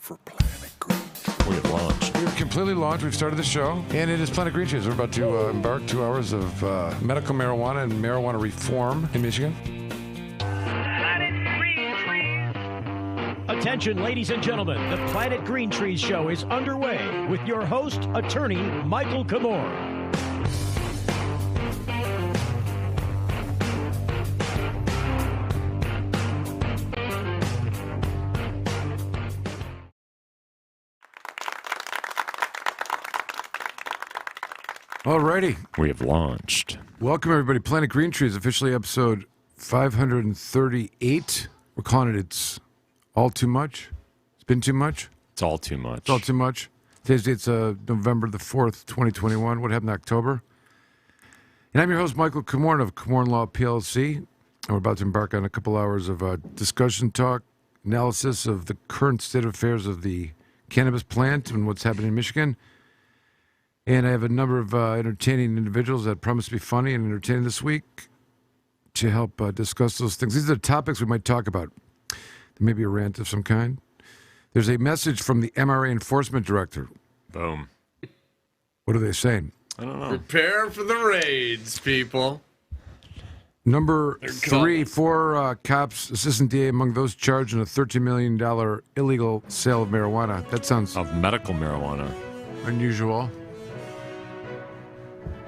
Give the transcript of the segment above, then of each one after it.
for Planet Green. We have launched. We've completely launched. We've started the show, and it is Planet Green Trees. We're about to embark 2 hours of medical marijuana and marijuana reform in Michigan. Attention, ladies and gentlemen, the Planet Green Trees show is underway with your host, attorney Michael Komorn. Alrighty. We have launched. Welcome, everybody. Planet Green Trees, officially episode 538. We're calling it It's All Too Much. It's been too much. It's all too much. It's all too much. Today's date's November the 4th, 2021. What happened in October? And I'm your host, Michael Komorn of Komorn Law PLC. And we're about to embark on a couple hours of discussion, talk, analysis of the current state of affairs of the cannabis plant and what's happening in Michigan. And I have a number of entertaining individuals that promise to be funny and entertaining this week to help discuss those things. These are the topics we might talk about. There may be a rant of some kind. There's a message from the MRA Enforcement Director. Boom. What are they saying? I don't know. Prepare for the raids, people. Number 3, 4 cops, assistant DA among those charged in a $13 million illegal sale of marijuana. That sounds Of medical marijuana. unusual.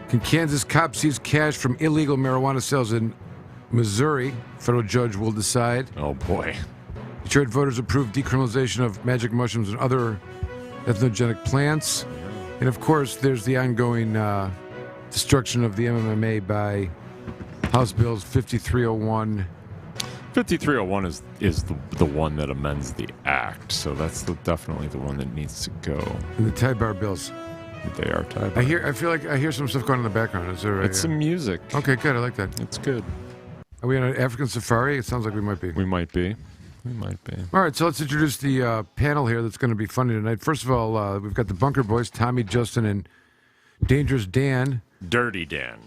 Can Kansas cops seize cash from illegal marijuana sales in Missouri? Federal judge will decide. Oh, boy. Detroit voters approved decriminalization of magic mushrooms and other entheogenic plants. And, of course, there's the ongoing destruction of the MMA by House Bills 5301. 5301 is the one that amends the act, so that's definitely the one that needs to go. And the tie bar bills. They are type. I feel like I hear some stuff going on in the background. Is there? It's some music. Okay, good. I like that. It's good. Are we on an African safari? It sounds like we might be. We might be. All right, so let's introduce the panel here that's going to be funny tonight. First of all, we've got the Bunker Boys, Tommy, Justin, and Dangerous Dan, Dirty Dan.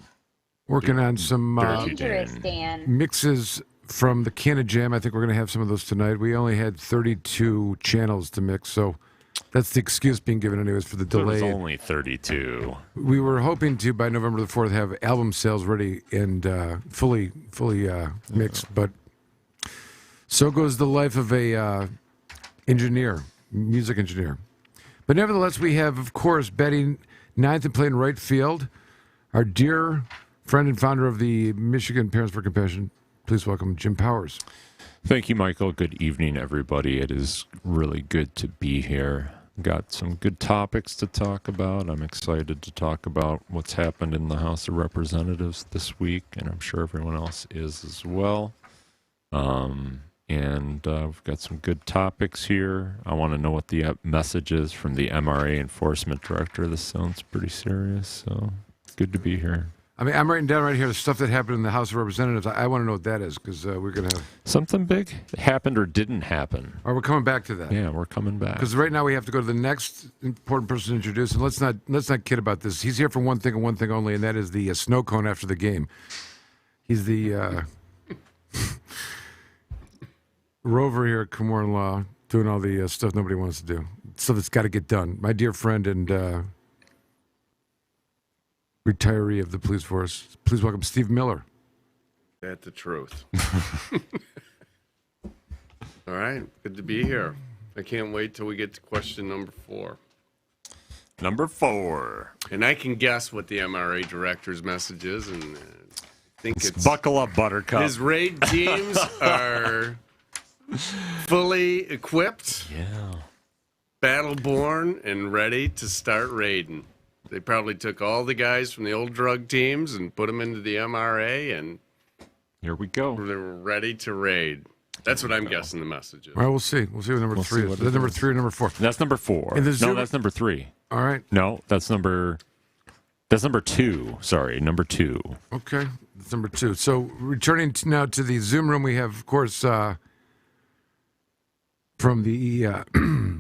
working on some Dangerous Dan. mixes from the Canna Jam. I think we're going to have some of those tonight. We only had 32 channels to mix, so that's the excuse being given anyways for the So delay. there's only 32. We were hoping to, by November the 4th, have album sales ready and fully mixed, but so goes the life of a music engineer. But nevertheless, we have, of course, batting ninth and playing right field, our dear friend and founder of the Michigan Parents for Compassion. Please welcome Jim Powers. Thank you, Michael. Good evening, everybody. It is really good to be here. Got some good topics to talk about. I'm excited to talk about what's happened in the House of Representatives this week, and I'm sure everyone else is as well. We've got some good topics here. I want to know what the message is from the MRA Enforcement Director. This sounds pretty serious, so good to be here. I mean, I'm writing down right here the stuff that happened in the House of Representatives. I want to know what that is because we're going to have... Something big happened or didn't happen. Or we're coming back to that. Yeah, we're coming back. Because right now we have to go to the next important person to introduce, and let's not kid about this. He's here for one thing and one thing only, and that is the snow cone after the game. He's the rover here at Komorn Law, doing all the stuff nobody wants to do, stuff that's got to get done. My dear friend and retiree of the police force, please welcome Steve Miller. That's the truth. All right, good to be here. I can't wait till we get to question number 4. Number 4. And I can guess what the MRA director's message is, and I think it's Buckle up, Buttercup. his raid teams are fully equipped, battle-born, and ready to start raiding. They probably took all the guys from the old drug teams and put them into the MRA, and Here we go. they were ready to raid. That's what I'm guessing the message is. All right, we'll see. We'll see what number 3 is. Is that number 3 or number 4? That's number 4. In the No, Zoom- that's number 3. All right. No, that's number 2. Sorry, number 2. Okay, that's number 2. So returning now to the Zoom room, we have, of course, from the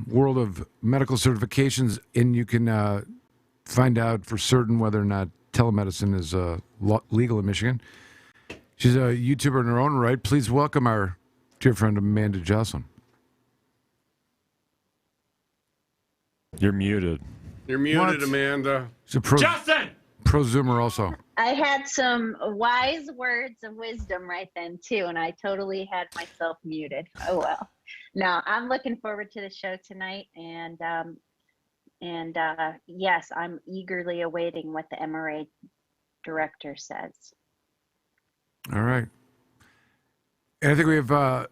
world of medical certifications, and you can find out for certain whether or not telemedicine is legal in Michigan. She's a YouTuber in her own right. Please welcome our dear friend Amanda Joslin. You're muted. You're muted, What? Amanda. He's a Justin! prosumer also. I had some wise words of wisdom right then too, and I totally had myself muted. Oh well. No, I'm looking forward to the show tonight, and yes, I'm eagerly awaiting what the MRA director says. All right. And I think we have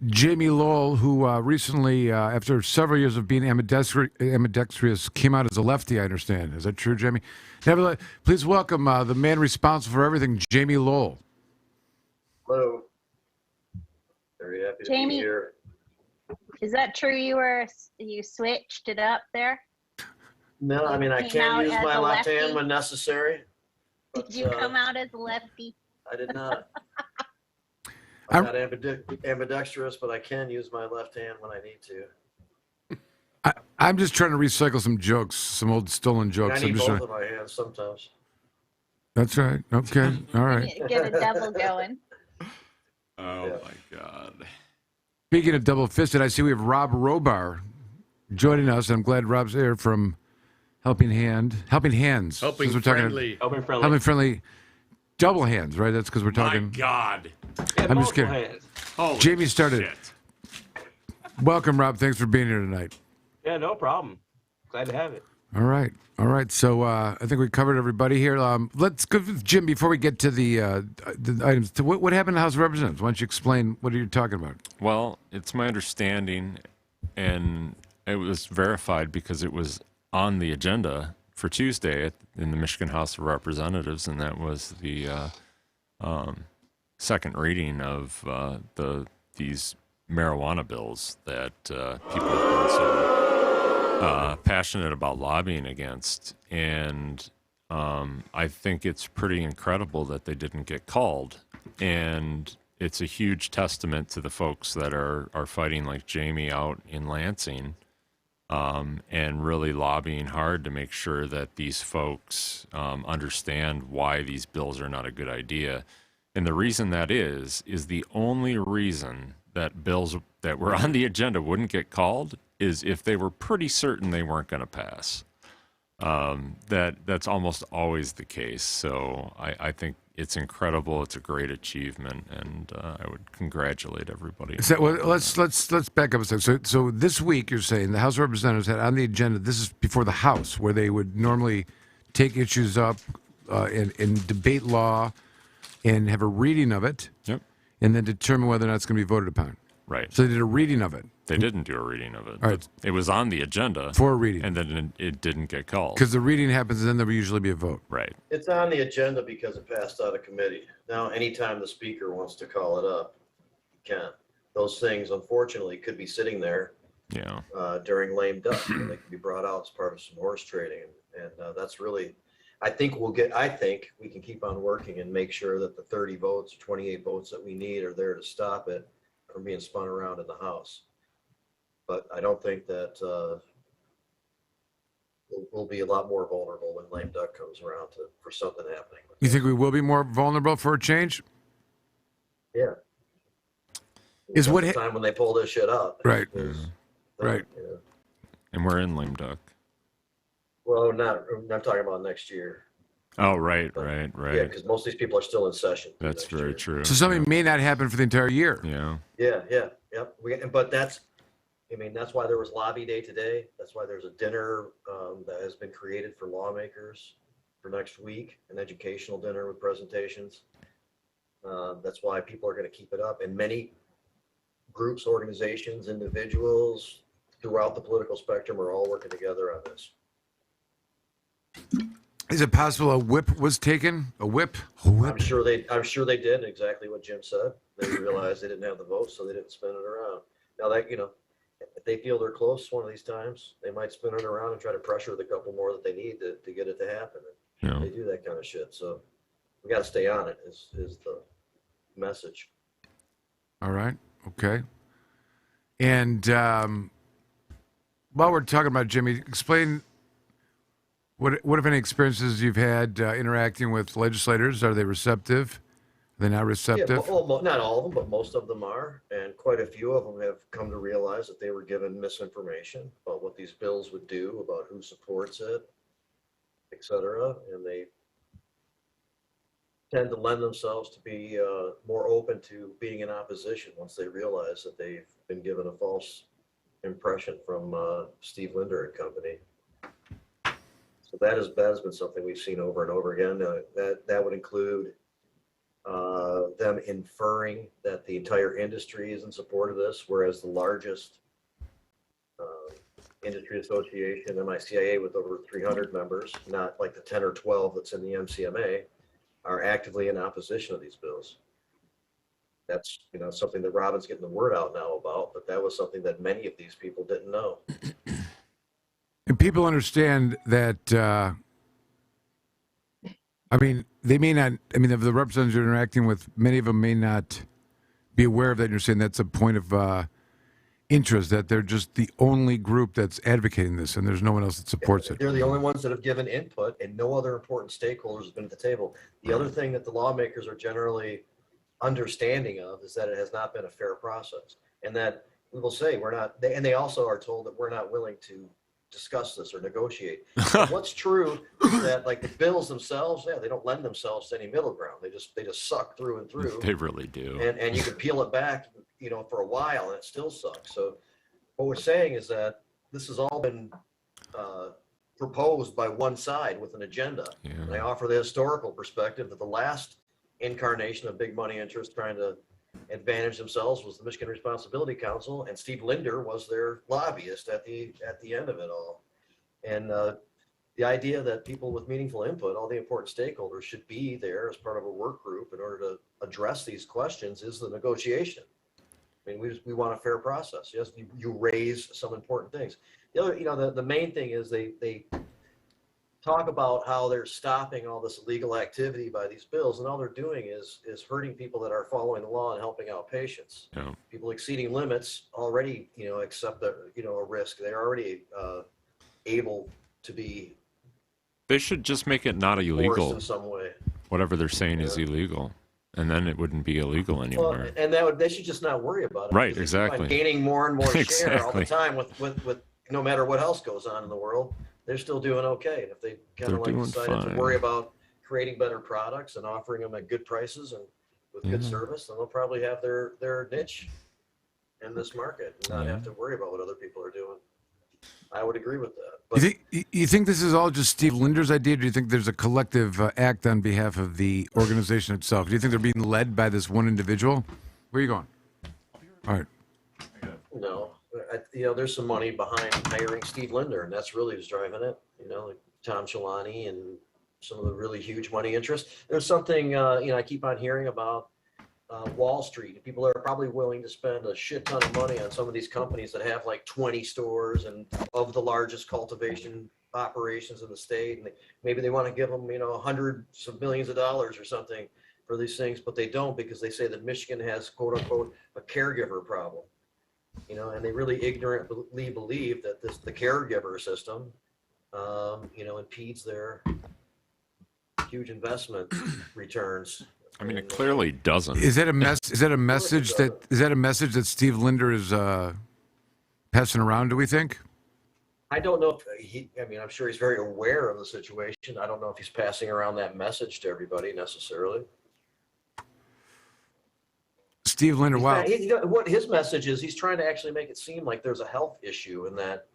Jamie Lowell, who recently, after several years of being ambidextrous, came out as a lefty, I understand. Is that true, Jamie? Nevertheless, please welcome the man responsible for everything, Jamie Lowell. Hello. Very happy to Jamie. be here. Is that true? You switched it up there? No, I mean, I Came can out use as my a left hand lefty? when necessary. Did But, you come out as a lefty? I did not. I'm not ambidextrous, but I can use my left hand when I need to. I'm just trying to recycle some jokes, some old stolen jokes. I need I'm just both trying... of my hands sometimes. That's right. Okay. All right. Get a double going. Oh, Yeah. my God. Speaking of double-fisted, I see we have Rob Robar joining us. I'm glad Rob's here from Helping Hands. Helping Since we're talking- friendly. Helping friendly. Helping Friendly. Double hands, right? That's because we're My talking. God. Yeah, I'm just multiple kidding. hands. Holy Jamie started. shit. Welcome, Rob. Thanks for being here tonight. Yeah, no problem. Glad to have it. All right. All right. So I think we covered everybody here. Let's go with Jim before we get to the items. What happened in the House of Representatives? Why don't you explain what are you talking about? Well, it's my understanding, and it was verified because it was on the agenda for Tuesday in the Michigan House of Representatives, and that was the second reading of these marijuana bills that people have been so passionate about lobbying against. And I think it's pretty incredible that they didn't get called. And it's a huge testament to the folks that are fighting like Jamie out in Lansing and really lobbying hard to make sure that these folks understand why these bills are not a good idea. And the reason that is the only reason that bills that were on the agenda wouldn't get called is if they were pretty certain they weren't going to pass. That's almost always the case. So I think it's incredible. It's a great achievement, and I would congratulate everybody. So, well, let's back up a second. So this week you're saying the House of Representatives had on the agenda. This is before the House, where they would normally take issues up and debate law, and have a reading of it, Yep. and then determine whether or not it's going to be voted upon. Right. So they did a reading of it They didn't do a reading of it. All right. It was on the agenda for a reading, and then it didn't get called. because the reading happens, and then there will usually be a vote. Right. It's on the agenda because it passed out of committee. Now, anytime the speaker wants to call it up, he can. Those things, unfortunately, could be sitting there Yeah. during lame duck, and they can be brought out as part of some horse trading. And that's really, I think we can keep on working and make sure that the 30 votes, 28 votes that we need are there to stop it from being spun around in the House. But I don't think that we'll be a lot more vulnerable when lame duck comes around for something happening. You think we will be more vulnerable for a change? Yeah. Is That's what the hit- time when they pull this shit up. Right. Right. And we're in lame duck. Well, I'm talking about next year. Oh, right. Yeah, Right. because most of these people are still in session. That's next very year. true. So something may not happen for the entire year. Yeah. Yep. But that's why there was lobby day today. That's why there's a dinner that has been created for lawmakers for next week, an educational dinner with presentations. That's why people are going to keep it up. And many groups, organizations, individuals throughout the political spectrum are all working together on this. Is it possible a whip was taken? A whip? I'm sure they did exactly what Jim said. They realized they didn't have the votes, so they didn't spin it around. Now that, if they feel they're close one of these times, they might spin it around and try to pressure the couple more that they need to get it to happen. Yeah. They do that kind of shit. So we got to stay on it is the message. All right. Okay. And while we're talking about Jimmy, explain what if any experiences you've had interacting with legislators. Are they receptive? They're not Yeah, receptive. not all of them, but most of them are, and quite a few of them have come to realize that they were given misinformation about what these bills would do, about who supports it, et cetera, and they tend to lend themselves to be more open to being in opposition once they realize that they've been given a false impression from Steve Linder and company. So that has been something we've seen over and over again. That would include them inferring that the entire industry is in support of this, whereas the largest industry association, MICIA, with over 300 members, not like the 10 or 12 that's in the MCMA, are actively in opposition of these bills. That's something that Robin's getting the word out now about, but that was something that many of these people didn't know. And people understand that, they may not, the representatives you're interacting with, many of them may not be aware of that. You're saying that's a point of interest, that they're just the only group that's advocating this, and there's no one else that supports it. They're the only ones that have given input, and no other important stakeholders have been at the table. The other thing that the lawmakers are generally understanding of is that it has not been a fair process, and that we will say we're not, and they also are told that we're not willing to discuss this or negotiate. What's true is that, like, the bills themselves, they don't lend themselves to any middle ground. They just suck through and through. They really do. And you can peel it back, for a while, and it still sucks. So what we're saying is that this has all been proposed by one side with an agenda. Yeah. And I offer the historical perspective that the last incarnation of big money interests trying to advantage themselves was the Michigan Responsibility Council, and Steve Linder was their lobbyist at the end of it all. And the idea that people with meaningful input, all the important stakeholders, should be there as part of a work group in order to address these questions is the negotiation. We want a fair process. Yes, you raise some important things. The other, the main thing is they talk about how they're stopping all this illegal activity by these bills, and all they're doing is hurting people that are following the law and helping out patients. Yeah. People exceeding limits already, accept a risk. They're already able to be. They should just make it not forced illegal. in some way. Whatever they're saying is illegal, and then it wouldn't be illegal anymore. Well, and they should just not worry about it. Right, because exactly. by gaining more and more share all the Exactly. time with no matter what else goes on in the world, they're still doing okay. And if they kind They're of doing decided fine. to worry about creating better products and offering them at good prices and with good service, then they'll probably have their niche in this market and not have to worry about what other people are doing. I would agree with that. But You think this is all just Steve Linder's idea, or do you think there's a collective act on behalf of the organization itself? Do you think they're being led by this one individual? Where are you going? All right. no, there's some money behind hiring Steve Linder, and that's really who's driving it. Like Tom Chalani and some of the really huge money interests. There's something, I keep on hearing about Wall Street. People are probably willing to spend a shit ton of money on some of these companies that have like 20 stores and of the largest cultivation operations in the state. And maybe they want to give them, hundreds of millions of dollars or something for these things, but they don't, because they say that Michigan has, quote unquote, a caregiver problem. And they really ignorantly believe that the caregiver system, impedes their huge investment returns. It clearly doesn't. Is that a message that Steve Linder is passing around? Do we think? I don't know if I'm sure he's very aware of the situation. I don't know if he's passing around that message to everybody necessarily. Steve Linder, wow. What his message is, he's trying to actually make it seem like there's a health issue, and that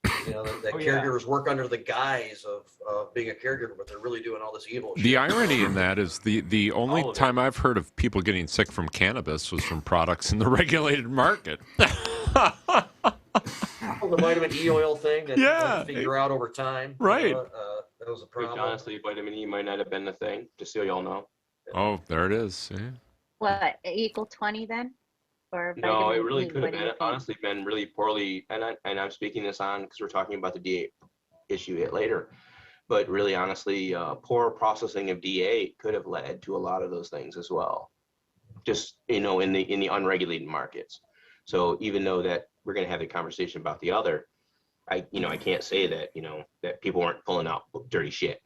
that caregivers work under the guise of being a caregiver, but they're really doing all this evil shit. The irony in that is the only time I've heard of people getting sick from cannabis was from products in the regulated market. The vitamin E oil thing that you figure out over time. Right. That was a problem. Which honestly, vitamin E might not have been the thing, just so y'all know. Oh, there it is. Yeah. What, equal 20 then? Or No, vitamin it really E? could What have do you been think? honestly been really poorly, and I'm speaking this on because we're talking about the DA issue later. But really, honestly, poor processing of DA could have led to a lot of those things as well. Just in the unregulated markets. So even though that we're going to have a conversation about the other, I can't say that that people weren't pulling out dirty shit.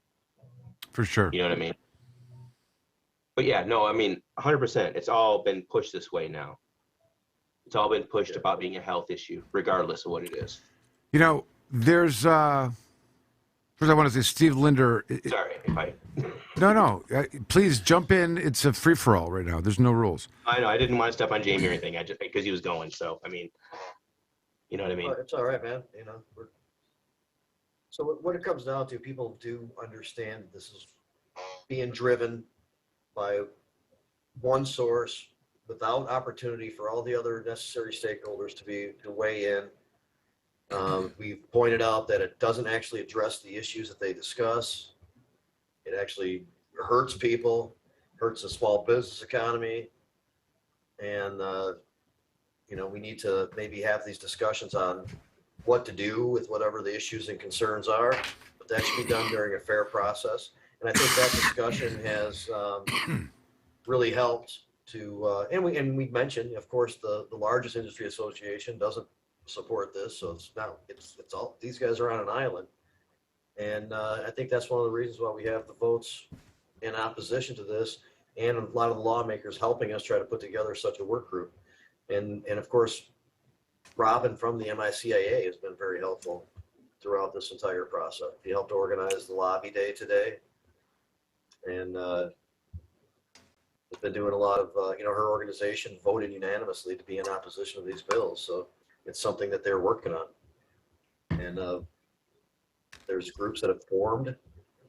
For sure. You know what I mean? But yeah, no, I mean, 100%. It's all been pushed this way now. It's all been pushed about being a health issue, regardless of what it is. You know, there's first I want to say Steve Linder. Sorry if I. No. Please jump in. It's a free for all right now. There's no rules. I know I didn't want to step on Jamie or anything. I just because he was going. So I mean, you know what I mean. It's all right, man. You know. So what it comes down to, people do understand this is being driven by one source without opportunity for all the other necessary stakeholders to weigh in. We've pointed out that it doesn't actually address the issues that they discuss. It actually hurts people, hurts the small business economy. And, we need to maybe have these discussions on what to do with whatever the issues and concerns are, but that should be done during a fair process. And I think that discussion has really helped to, and we mentioned, of course, the largest industry association doesn't support this, so it's all, these guys are on an island. And I think that's one of the reasons why we have the votes in opposition to this, and a lot of the lawmakers helping us try to put together such a work group. And of course, Robin from the MICIA has been very helpful throughout this entire process. He helped organize the lobby day today, and has been doing a lot of, her organization voted unanimously to be in opposition to these bills. So it's something that they're working on. And there's groups that have formed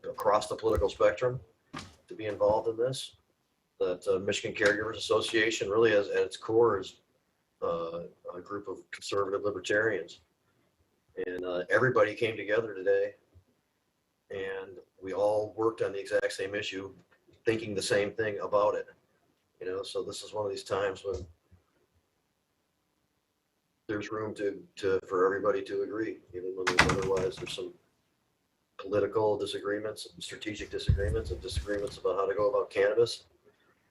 across the political spectrum to be involved in this. That Michigan Caregivers Association really has at its core is a group of conservative libertarians. And everybody came together today, and we all worked on the exact same issue, thinking the same thing about it. So this is one of these times when there's room for everybody to agree, even when otherwise there's some political disagreements, strategic disagreements, and disagreements about how to go about cannabis.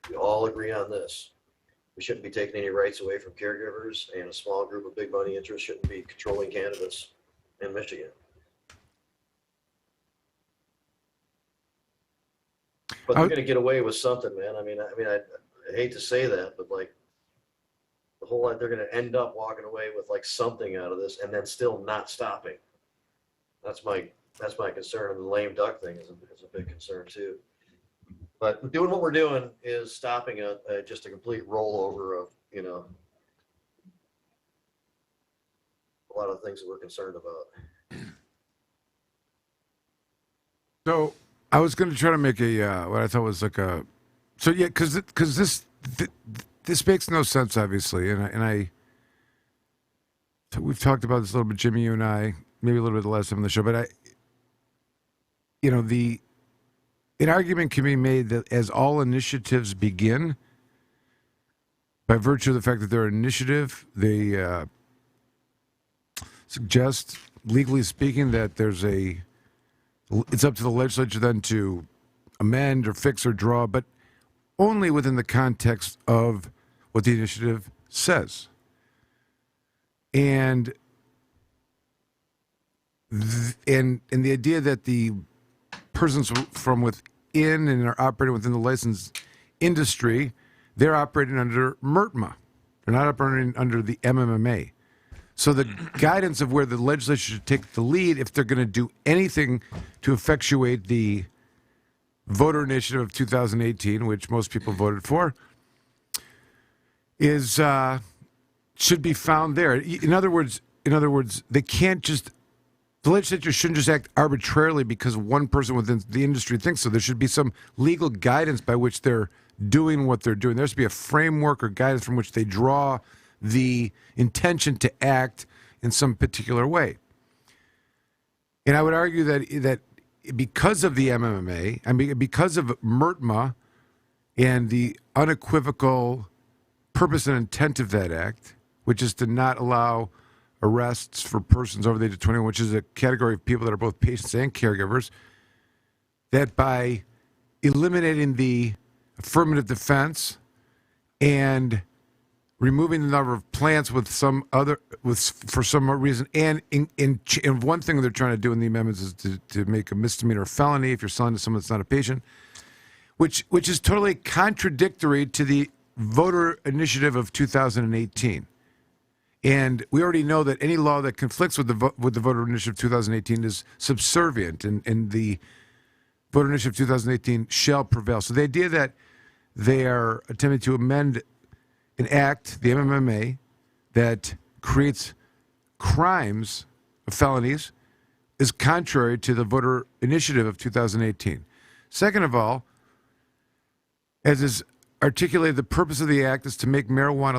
We all agree on this. We shouldn't be taking any rights away from caregivers, and a small group of big money interests shouldn't be controlling cannabis in Michigan. But they're going to get away with something, man. I mean, I hate to say that, but like the whole they're going to end up walking away with like something out of this, and then still not stopping. That's my concern. And the lame duck thing is a big concern too. But doing what we're doing is stopping just a complete rollover of a lot of things that we're concerned about. So I was going to try to make what I thought was like a. So yeah, because this makes no sense, obviously, and we've talked about this a little bit, Jimmy, you and I, maybe a little bit the last time on the show, but an argument can be made that as all initiatives begin, by virtue of the fact that they're an initiative, they suggest, legally speaking, that it's up to the legislature then to amend or fix or draw, but only within the context of what the initiative says. And the idea that the persons from within and are operating within the licensed industry, they're operating under MRTMA. They're not operating under the MMMA. So the guidance of where the legislature should take the lead, if they're going to do anything to effectuate the voter initiative of 2018, which most people voted for, should be found there. In other words, they can't just. The legislature shouldn't just act arbitrarily because one person within the industry thinks so. There should be some legal guidance by which they're doing what they're doing. There should be a framework or guidance from which they draw the intention to act in some particular way. And I would argue that because of the MMMA, because of MRTMA and the unequivocal purpose and intent of that act, which is to not allow arrests for persons over the age of 21, which is a category of people that are both patients and caregivers, that by eliminating the affirmative defense and removing the number of plants for some reason, and one thing they're trying to do in the amendments is to make a misdemeanor a felony if you're selling to someone that's not a patient. which is totally contradictory to the voter initiative of 2018. And we already know that any law that conflicts with the voter initiative of 2018 is subservient, and the voter initiative 2018 shall prevail. So the idea that they are attempting to amend an act, the MMMA, that creates crimes, felonies, is contrary to the voter initiative of 2018. Second of all, as is articulated, the purpose of the act is to make marijuana